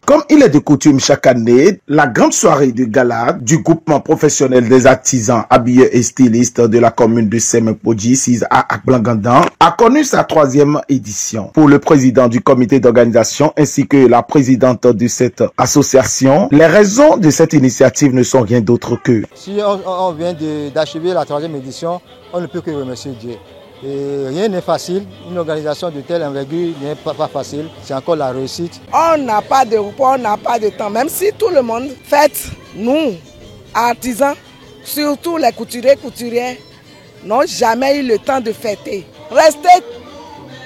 Comme il est de coutume chaque année, la grande soirée de gala du groupement professionnel des artisans habilleurs et stylistes de la commune de Semekpodji, 6 à Akblangandan, a connu sa 3e édition. Pour le président du comité d'organisation ainsi que la présidente de cette association, les raisons de cette initiative ne sont rien d'autre que... Si on vient d'achever la 3e édition, on ne peut que remercier Dieu. Et rien n'est facile, une organisation de telle envergure n'est pas facile, c'est encore la réussite. On n'a pas de repos, on n'a pas de temps, même si tout le monde fête, nous, artisans, surtout les couturières, n'ont jamais eu le temps de fêter. Rester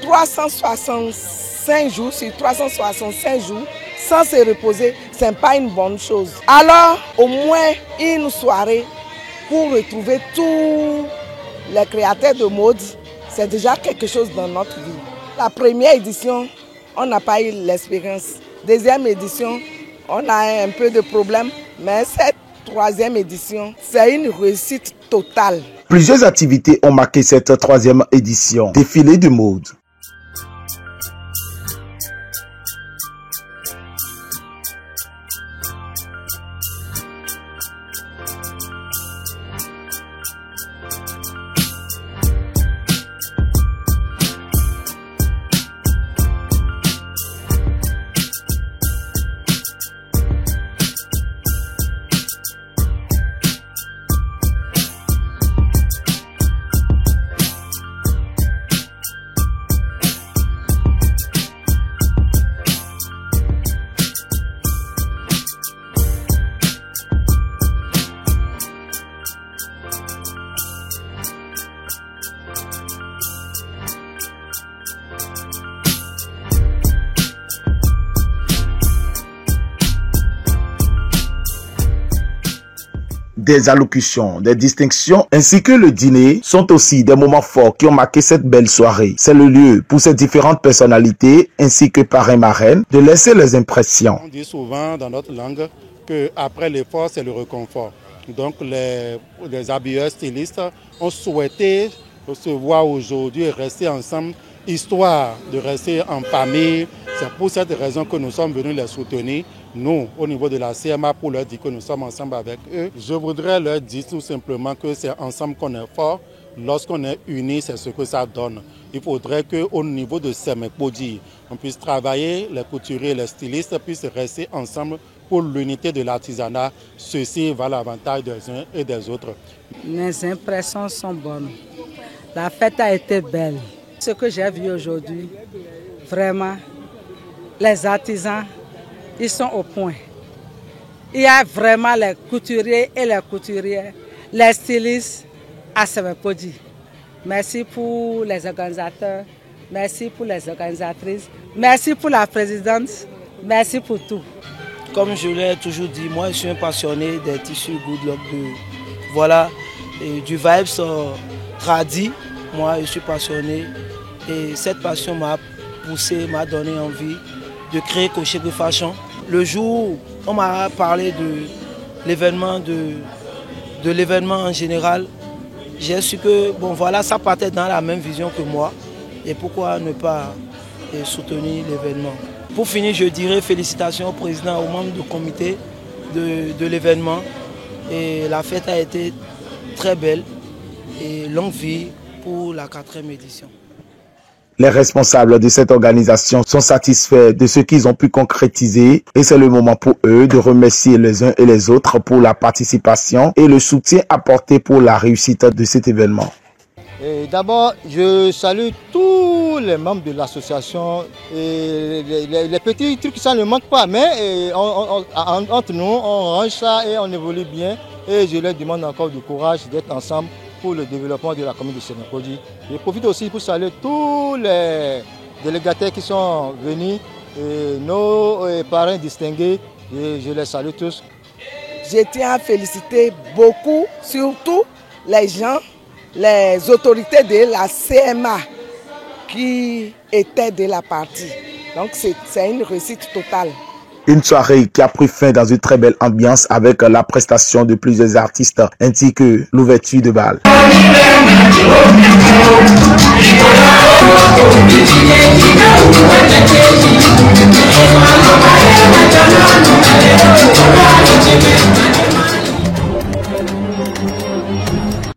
365 jours sur 365 jours sans se reposer, ce n'est pas une bonne chose. Alors, au moins une soirée pour retrouver tous les créateurs de mode, c'est déjà quelque chose dans notre vie. La première édition, on n'a pas eu l'expérience. Deuxième édition, on a un peu de problème. Mais cette 3e édition, c'est une réussite totale. Plusieurs activités ont marqué cette 3e édition. Défilé de mode. Des allocutions, des distinctions ainsi que le dîner sont aussi des moments forts qui ont marqué cette belle soirée. C'est le lieu pour ces différentes personnalités ainsi que parrains-marraines de laisser leurs impressions. On dit souvent dans notre langue qu'après l'effort, c'est le réconfort. Donc les habilleurs stylistes ont souhaité se voir aujourd'hui et rester ensemble, histoire de rester en famille. C'est pour cette raison que nous sommes venus les soutenir, nous, au niveau de la CMA, pour leur dire que nous sommes ensemble avec eux. Je voudrais leur dire tout simplement que c'est ensemble qu'on est fort. Lorsqu'on est unis, c'est ce que ça donne. Il faudrait qu'au niveau de Semekpodji, on puisse travailler, les couturiers, les stylistes puissent rester ensemble pour l'unité de l'artisanat. Ceci va à l'avantage des uns et des autres. Les impressions sont bonnes. La fête a été belle. Ce que j'ai vu aujourd'hui, vraiment, les artisans, ils sont au point. Il y a vraiment les couturiers et les couturières, les stylistes à Semekpodji. Merci pour les organisateurs, merci pour les organisatrices, merci pour la présidente, merci pour tout. Comme je l'ai toujours dit, moi je suis un passionné des tissus good luck, voilà, et du vibes tradit. Moi je suis passionné et cette passion m'a poussé, m'a donné envie de créer Kochegbe Fashion. Le jour où on m'a parlé de l'événement en général, j'ai su que bon voilà, ça partait dans la même vision que moi et pourquoi ne pas soutenir l'événement. Pour finir, je dirais félicitations au président, aux membres du comité de l'événement. Et la fête a été très belle et longue vie pour la 4e édition. Les responsables de cette organisation sont satisfaits de ce qu'ils ont pu concrétiser et c'est le moment pour eux de remercier les uns et les autres pour la participation et le soutien apporté pour la réussite de cet événement. D'abord, je salue tous les membres de l'association. Les petits trucs, ça ne manque pas, mais entre nous, on range ça et on évolue bien. Et je leur demande encore du courage d'être ensemble pour le développement de la commune de Semekpodji. Je profite aussi pour saluer tous les délégataires qui sont venus, nos parrains distingués, et je les salue tous. Je tiens à féliciter beaucoup, surtout les gens, les autorités de la CMA qui étaient de la partie. Donc c'est une réussite totale. Une soirée qui a pris fin dans une très belle ambiance avec la prestation de plusieurs artistes ainsi que l'ouverture de bal.